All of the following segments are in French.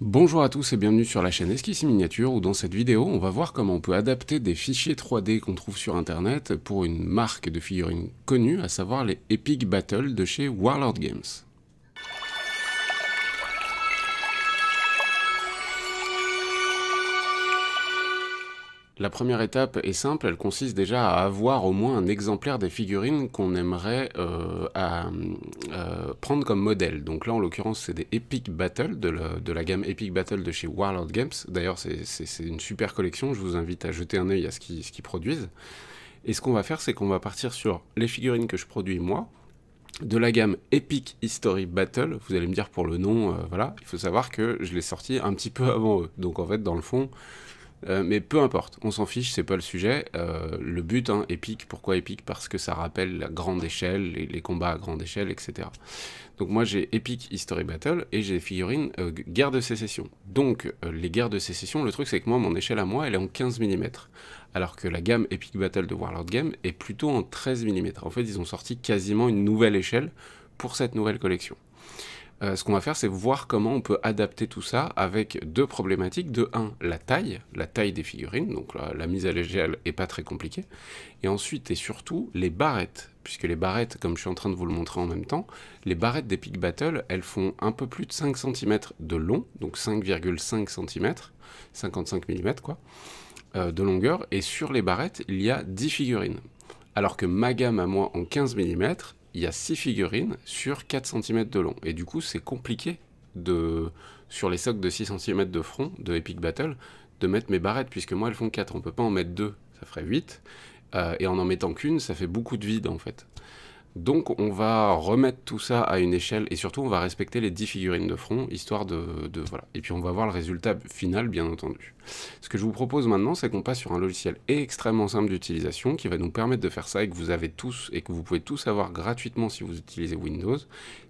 Bonjour à tous et bienvenue sur la chaîne Esquisse Miniature où dans cette vidéo on va voir comment on peut adapter des fichiers 3D qu'on trouve sur internet pour une marque de figurines connue, à savoir les Epic Battle de chez Warlord Games. La première étape est simple, elle consiste déjà à avoir au moins un exemplaire des figurines qu'on aimerait prendre comme modèle. Donc là en l'occurrence c'est des Epic Battle de la gamme Epic Battle de chez Warlord Games. D'ailleurs c'est une super collection, je vous invite à jeter un œil à ce qu'ils produisent. Et ce qu'on va faire c'est qu'on va partir sur les figurines que je produis moi, de la gamme Epic History Battle. Vous allez me dire pour le nom, voilà, il faut savoir que je l'ai sorti un petit peu avant eux. Donc en fait dans le fond... mais peu importe, on s'en fiche, c'est pas le sujet. Le but, épique, pourquoi épique? Parce que ça rappelle la grande échelle, les combats à grande échelle, etc. Donc moi j'ai Epic History Battle et j'ai des figurines guerre de sécession. Donc les guerres de sécession, le truc c'est que moi, mon échelle à moi, elle est en 15 mm. Alors que la gamme Epic Battle de Warlord Game est plutôt en 13 mm. En fait, ils ont sorti quasiment une nouvelle échelle pour cette nouvelle collection. Ce qu'on va faire, c'est voir comment on peut adapter tout ça avec deux problématiques. De 1, la taille des figurines, donc la mise à l'échelle est pas très compliquée. Et ensuite et surtout, les barrettes, puisque les barrettes, comme je suis en train de vous le montrer en même temps, les barrettes d'Epic Battle, elles font un peu plus de 5 cm de long, donc 5,5 cm, 55 mm quoi, de longueur, et sur les barrettes, il y a 10 figurines. Alors que ma gamme à moi en 15 mm, il y a 6 figurines sur 4 cm de long. Et du coup, c'est compliqué, sur les socles de 6 cm de front de Epic Battle, de mettre mes barrettes, puisque moi, elles font 4. On ne peut pas en mettre 2, ça ferait 8. Et en mettant qu'une, ça fait beaucoup de vide, en fait. Donc, on va remettre tout ça à une échelle, et surtout, on va respecter les 10 figurines de front, histoire voilà. Et puis, on va voir le résultat final, bien entendu. Ce que je vous propose maintenant, c'est qu'on passe sur un logiciel extrêmement simple d'utilisation, qui va nous permettre de faire ça, et que vous avez tous, et que vous pouvez tous avoir gratuitement si vous utilisez Windows,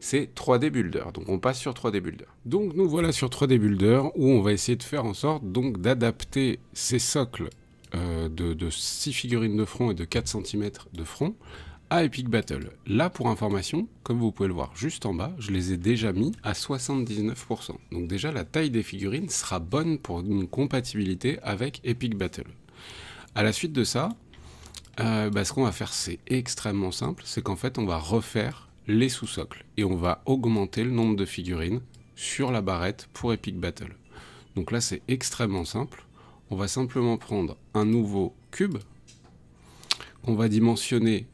c'est 3D Builder. Donc, on passe sur 3D Builder. Donc, nous voilà sur 3D Builder, où on va essayer de faire en sorte, donc, d'adapter ces socles de 6 figurines de front et de 4 cm de front, à Epic Battle. Là, pour information, comme vous pouvez le voir juste en bas, je les ai déjà mis à 79%. Donc déjà, la taille des figurines sera bonne pour une compatibilité avec Epic Battle. À la suite de ça, ce qu'on va faire, c'est extrêmement simple. C'est qu'en fait, on va refaire les sous-socles. Et on va augmenter le nombre de figurines sur la barrette pour Epic Battle. Donc là, c'est extrêmement simple. On va simplement prendre un nouveau cube qu'on va dimensionner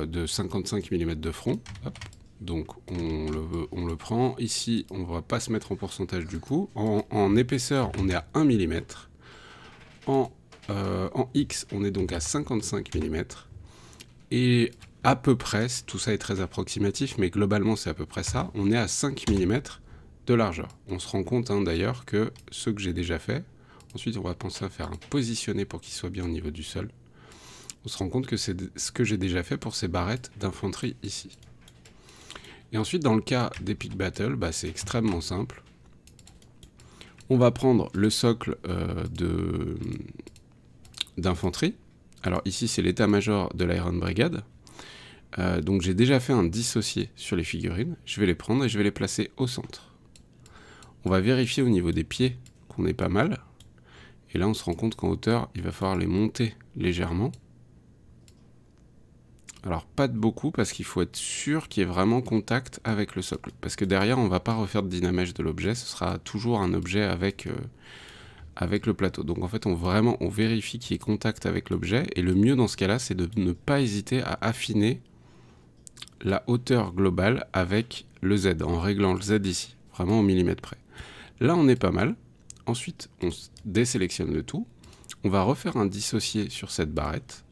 de 55 mm de front. Hop. Donc on le prend. Ici, on ne va pas se mettre en pourcentage du coup. En épaisseur, on est à 1 mm. En X, on est donc à 55 mm. Et à peu près, tout ça est très approximatif, mais globalement c'est à peu près ça, on est à 5 mm de largeur. On se rend compte d'ailleurs que ce que j'ai déjà fait, ensuite on va penser à faire un positionné pour qu'il soit bien au niveau du sol. On se rend compte que c'est ce que j'ai déjà fait pour ces barrettes d'infanterie ici. Et ensuite, dans le cas d'Epic Battle, c'est extrêmement simple. On va prendre le socle d'infanterie. Alors ici, c'est l'état-major de l'Iron Brigade. Donc j'ai déjà fait un dissocié sur les figurines. Je vais les prendre et je vais les placer au centre. On va vérifier au niveau des pieds qu'on est pas mal. Et là, on se rend compte qu'en hauteur, il va falloir les monter légèrement. Alors pas de beaucoup parce qu'il faut être sûr qu'il y ait vraiment contact avec le socle. Parce que derrière on ne va pas refaire de dynamèche de l'objet, ce sera toujours un objet avec le plateau. Donc en fait on vérifie qu'il y ait contact avec l'objet et le mieux dans ce cas-là c'est de ne pas hésiter à affiner la hauteur globale avec le Z, en réglant le Z ici, vraiment au millimètre près. Là on est pas mal. Ensuite on désélectionne le tout. On va refaire un dissocié sur cette barrette.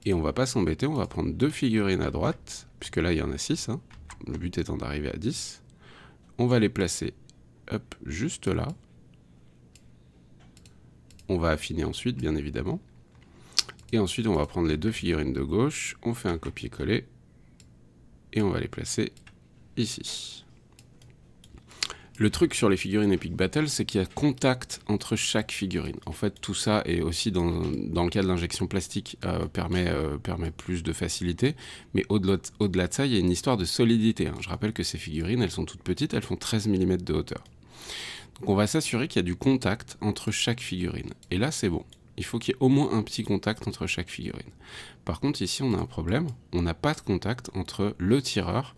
Et on va pas s'embêter, on va prendre 2 figurines à droite, puisque là il y en a 6, le but étant d'arriver à 10. On va les placer, hop, juste là. On va affiner ensuite, bien évidemment. Et ensuite on va prendre les 2 figurines de gauche, on fait un copier-coller, et on va les placer ici. Le truc sur les figurines Epic Battle, c'est qu'il y a contact entre chaque figurine. En fait, tout ça, et aussi dans le cas de l'injection plastique, permet plus de facilité. Mais au-delà de ça, il y a une histoire de solidité. Je rappelle que ces figurines, elles sont toutes petites, elles font 13 mm de hauteur. Donc on va s'assurer qu'il y a du contact entre chaque figurine. Et là, c'est bon. Il faut qu'il y ait au moins un petit contact entre chaque figurine. Par contre, ici, on a un problème. On n'a pas de contact entre le tireur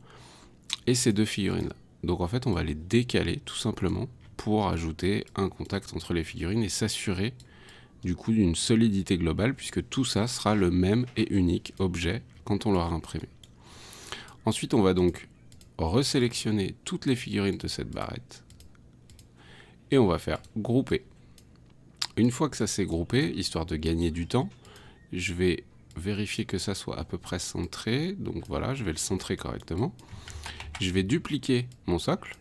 et ces deux figurines-là. Donc en fait, on va les décaler tout simplement pour ajouter un contact entre les figurines et s'assurer du coup d'une solidité globale, puisque tout ça sera le même et unique objet quand on l'aura imprimé. Ensuite, on va donc resélectionner toutes les figurines de cette barrette et on va faire grouper. Une fois que ça s'est groupé, histoire de gagner du temps, je vais vérifier que ça soit à peu près centré. Donc voilà, je vais le centrer correctement. Je vais dupliquer mon socle.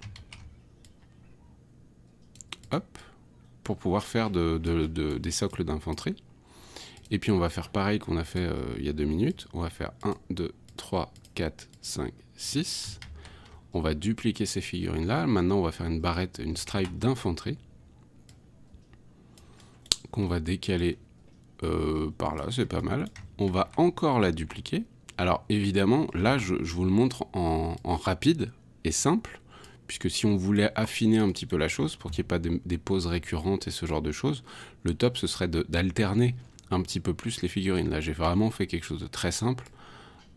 Hop, pour pouvoir faire des socles d'infanterie. Et puis on va faire pareil qu'on a fait il y a 2 minutes. On va faire 1, 2, 3, 4, 5, 6. On va dupliquer ces figurines-là. Maintenant, on va faire une barrette, une stripe d'infanterie. Qu'on va décaler par là, c'est pas mal. On va encore la dupliquer. Alors évidemment, là, je vous le montre en rapide et simple. Puisque si on voulait affiner un petit peu la chose, pour qu'il n'y ait pas des pauses récurrentes et ce genre de choses, le top, ce serait d'alterner un petit peu plus les figurines. Là, j'ai vraiment fait quelque chose de très simple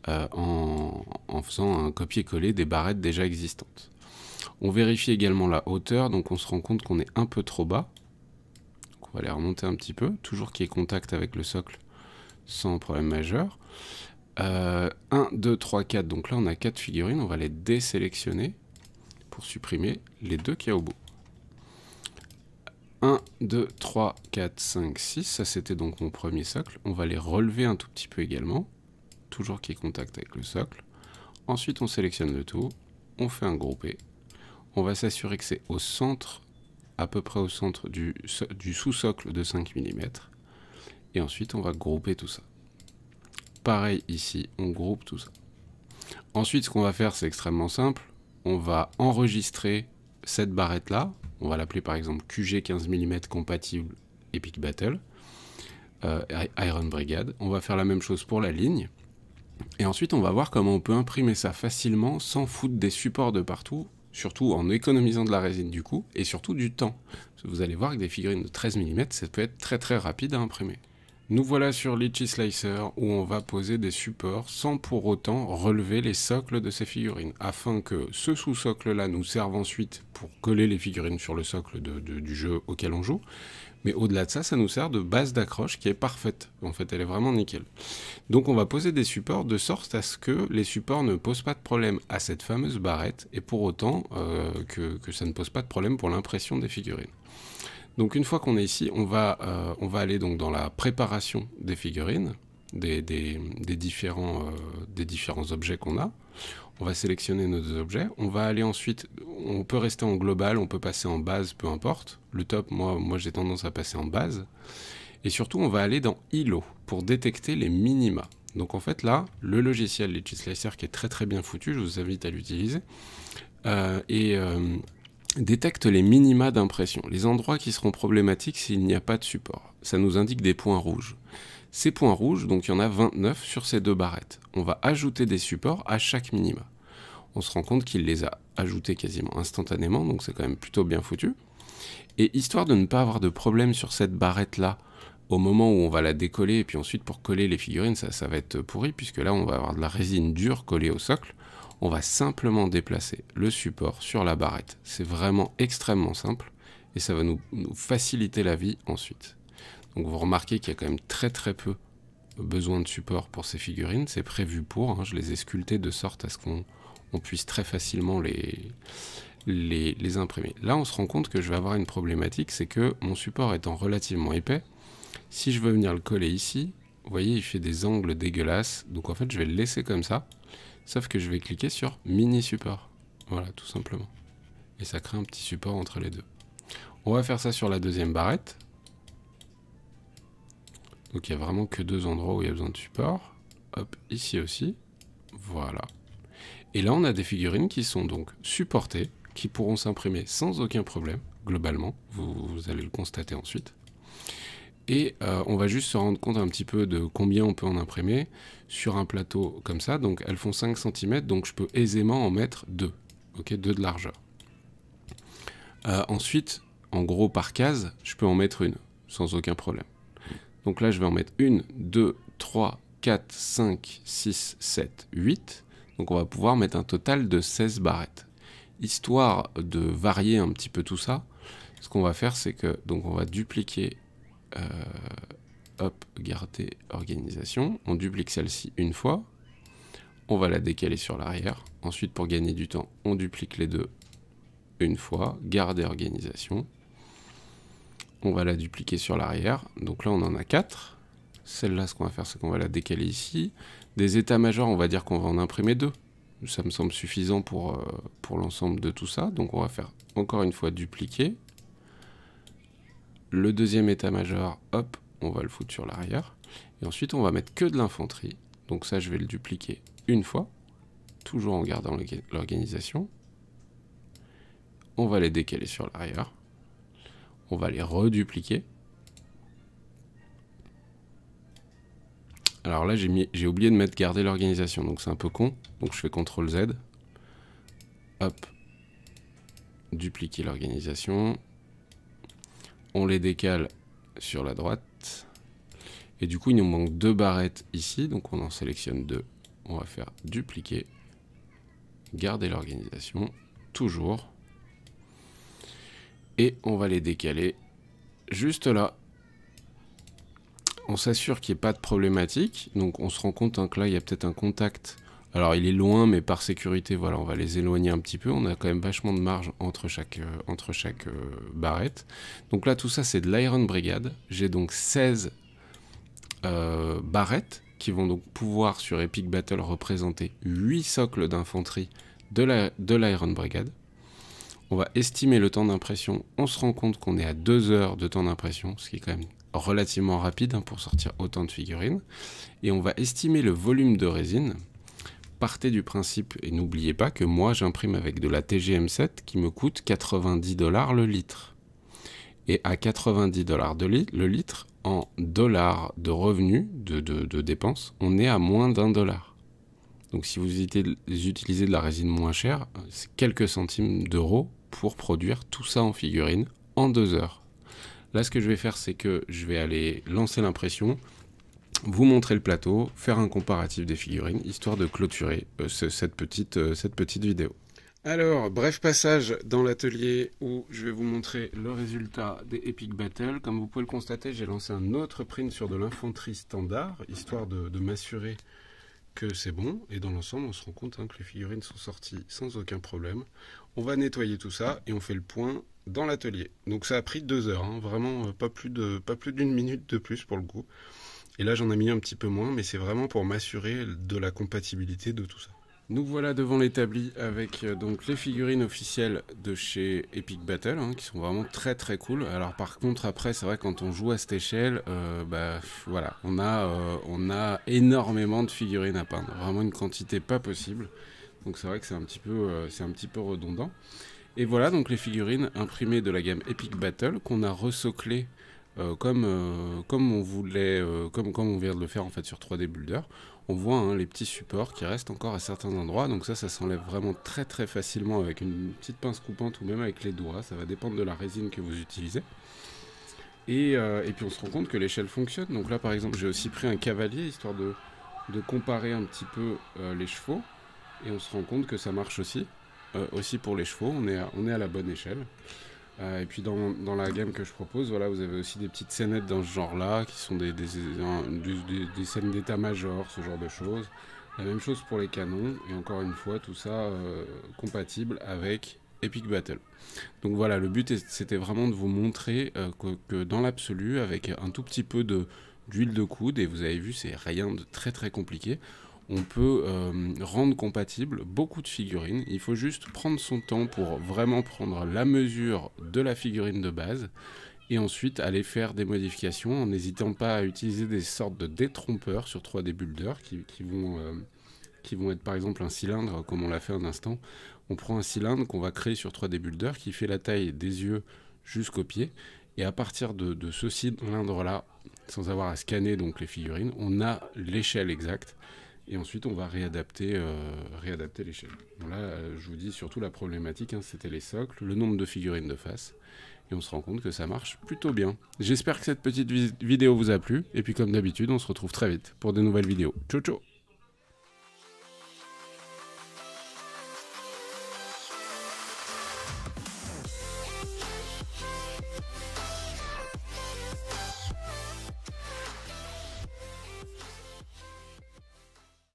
en faisant un copier-coller des barrettes déjà existantes. On vérifie également la hauteur, donc on se rend compte qu'on est un peu trop bas. Donc on va les remonter un petit peu, toujours qu'il y ait contact avec le socle sans problème majeur. 1, 2, 3, 4, donc là on a 4 figurines, on va les désélectionner pour supprimer les 2 qu'il y a au bout. 1, 2, 3, 4, 5, 6, ça c'était donc mon premier socle. On va les relever un tout petit peu également, toujours qu'il y ait contact avec le socle. Ensuite on sélectionne le tout, on fait un groupé. On va s'assurer que c'est au centre, à peu près au centre du sous-socle de 5 mm. Et ensuite on va grouper tout ça. Pareil ici, on groupe tout ça. Ensuite ce qu'on va faire c'est extrêmement simple. On va enregistrer cette barrette-là. On va l'appeler par exemple QG 15 mm compatible Epic Battle, Iron Brigade. On va faire la même chose pour la ligne. Et ensuite, on va voir comment on peut imprimer ça facilement sans foutre des supports de partout, surtout en économisant de la résine du coup, et surtout du temps. Parce que vous allez voir que des figurines de 13 mm, ça peut être très très rapide à imprimer. Nous voilà sur Litchi Slicer où on va poser des supports sans pour autant relever les socles de ces figurines, afin que ce sous-socle-là nous serve ensuite pour coller les figurines sur le socle du jeu auquel on joue. Mais au-delà de ça, ça nous sert de base d'accroche qui est parfaite. En fait, elle est vraiment nickel. Donc on va poser des supports de sorte à ce que les supports ne posent pas de problème à cette fameuse barrette, et pour autant que ça ne pose pas de problème pour l'impression des figurines. Donc une fois qu'on est ici, on va aller donc dans la préparation des figurines, des différents objets qu'on a. On va sélectionner nos deux objets. On va aller ensuite, on peut rester en global, on peut passer en base, peu importe. Le top, moi j'ai tendance à passer en base. Et surtout, on va aller dans ILO pour détecter les minima. Donc en fait là, le logiciel Litchi Slicer qui est très très bien foutu, je vous invite à l'utiliser, détecte les minima d'impression, les endroits qui seront problématiques s'il n'y a pas de support. Ça nous indique des points rouges. Ces points rouges, donc il y en a 29 sur ces deux barrettes. On va ajouter des supports à chaque minima. On se rend compte qu'il les a ajoutés quasiment instantanément, donc c'est quand même plutôt bien foutu. Et histoire de ne pas avoir de problème sur cette barrette-là, au moment où on va la décoller, et puis ensuite pour coller les figurines, ça va être pourri, puisque là on va avoir de la résine dure collée au socle. On va simplement déplacer le support sur la barrette. C'est vraiment extrêmement simple, et ça va nous faciliter la vie ensuite. Donc vous remarquez qu'il y a quand même très très peu besoin de support pour ces figurines, c'est prévu pour, hein, je les ai sculptées de sorte à ce qu'on puisse très facilement les imprimer. Là on se rend compte que je vais avoir une problématique, c'est que mon support étant relativement épais, si je veux venir le coller ici, vous voyez il fait des angles dégueulasses, donc en fait je vais le laisser comme ça, sauf que je vais cliquer sur mini support, voilà tout simplement. Et ça crée un petit support entre les deux. On va faire ça sur la deuxième barrette. Donc il n'y a vraiment que deux endroits où il y a besoin de support. Hop, ici aussi. Voilà. Et là on a des figurines qui sont donc supportées, qui pourront s'imprimer sans aucun problème, globalement. Vous allez le constater ensuite. Et on va juste se rendre compte un petit peu de combien on peut en imprimer sur un plateau comme ça. Donc elles font 5 cm, donc je peux aisément en mettre 2. Ok, 2 de largeur. Ensuite, en gros par case, je peux en mettre une, sans aucun problème. Donc là, je vais en mettre 1, 2, 3, 4, 5, 6, 7, 8. Donc on va pouvoir mettre un total de 16 barrettes. Histoire de varier un petit peu tout ça, ce qu'on va faire, c'est que donc on va dupliquer, hop, garder organisation. On duplique celle-ci une fois. On va la décaler sur l'arrière. Ensuite, pour gagner du temps, on duplique les deux une fois. Garder organisation. On va la dupliquer sur l'arrière. Donc là, on en a 4. Celle-là, ce qu'on va faire, c'est qu'on va la décaler ici. Des états-majors, on va dire qu'on va en imprimer 2. Ça me semble suffisant pour l'ensemble de tout ça. Donc on va faire encore une fois dupliquer. Le deuxième état-major, hop, on va le foutre sur l'arrière. Et ensuite, on va mettre que de l'infanterie. Donc ça, je vais le dupliquer une fois. Toujours en gardant l'organisation. On va les décaler sur l'arrière. On va les redupliquer. Alors là, j'ai oublié de mettre garder l'organisation, donc c'est un peu con. Donc je fais CTRL Z. Hop. Dupliquer l'organisation. On les décale sur la droite. Et du coup, il nous manque 2 barrettes ici. Donc on en sélectionne 2. On va faire dupliquer. Garder l'organisation. Toujours. Et on va les décaler juste là. On s'assure qu'il n'y ait pas de problématique. Donc on se rend compte que là, il y a peut-être un contact. Alors il est loin, mais par sécurité, voilà, on va les éloigner un petit peu. On a quand même vachement de marge entre chaque barrette. Donc là, tout ça, c'est de l'Iron Brigade. J'ai donc 16 barrettes qui vont donc pouvoir, sur Epic Battle, représenter 8 socles d'infanterie de l'Iron Brigade. On va estimer le temps d'impression. On se rend compte qu'on est à 2 heures de temps d'impression, ce qui est quand même relativement rapide pour sortir autant de figurines. Et on va estimer le volume de résine. Partez du principe, et n'oubliez pas que moi j'imprime avec de la TGM7 qui me coûte 90 $ le litre. Et à 90 $ le litre, en dollars de revenus, de dépenses, on est à moins d'1 $. Donc si vous utilisez de la résine moins chère, c'est quelques centimes d'euros pour produire tout ça en figurine en 2 heures. Là, ce que je vais faire, c'est que je vais aller lancer l'impression, vous montrer le plateau, faire un comparatif des figurines, histoire de clôturer cette petite vidéo. Alors, bref passage dans l'atelier où je vais vous montrer le résultat des Epic Battle. Comme vous pouvez le constater, j'ai lancé un autre print sur de l'infanterie standard, histoire de m'assurer que c'est bon. Et dans l'ensemble, on se rend compte que les figurines sont sorties sans aucun problème. On va nettoyer tout ça et on fait le point dans l'atelier. Donc ça a pris 2 heures, vraiment pas plus d'une minute de plus pour le coup. Et là j'en ai mis un petit peu moins, mais c'est vraiment pour m'assurer de la compatibilité de tout ça. Nous voilà devant l'établi avec donc les figurines officielles de chez Epic Battle, qui sont vraiment très très cool. Alors par contre après c'est vrai quand on joue à cette échelle, voilà, on a énormément de figurines à peindre, vraiment une quantité pas possible. Donc c'est vrai que c'est un petit peu redondant. Et voilà donc les figurines imprimées de la gamme Epic Battle qu'on a resoclées comme on voulait, comme on vient de le faire en fait sur 3D Builder. On voit les petits supports qui restent encore à certains endroits, donc ça s'enlève vraiment très très facilement avec une petite pince coupante ou même avec les doigts, ça va dépendre de la résine que vous utilisez. Et puis on se rend compte que l'échelle fonctionne, donc là par exemple j'ai aussi pris un cavalier histoire de comparer un petit peu les chevaux, et on se rend compte que ça marche aussi pour les chevaux, on est à la bonne échelle. Et puis dans la gamme que je propose, voilà, vous avez aussi des petites scénettes dans ce genre-là, qui sont des scènes d'état-major, ce genre de choses. La même chose pour les canons, et encore une fois, tout ça compatible avec Epic Battle. Donc voilà, le but c'était vraiment de vous montrer que dans l'absolu, avec un tout petit peu d'huile de coude, et vous avez vu, c'est rien de très très compliqué, on peut rendre compatible beaucoup de figurines. Il faut juste prendre son temps pour vraiment prendre la mesure de la figurine de base et ensuite aller faire des modifications en n'hésitant pas à utiliser des sortes de détrompeurs sur 3D Builder qui vont être par exemple un cylindre comme on l'a fait un instant. On prend un cylindre qu'on va créer sur 3D Builder qui fait la taille des yeux jusqu'au pied, et à partir de ce cylindre là, sans avoir à scanner donc les figurines, on a l'échelle exacte. Et ensuite, on va réadapter l'échelle. Bon là, je vous dis surtout la problématique, c'était les socles, le nombre de figurines de face, et on se rend compte que ça marche plutôt bien. J'espère que cette petite vidéo vous a plu, et puis comme d'habitude, on se retrouve très vite pour de nouvelles vidéos. Ciao ciao.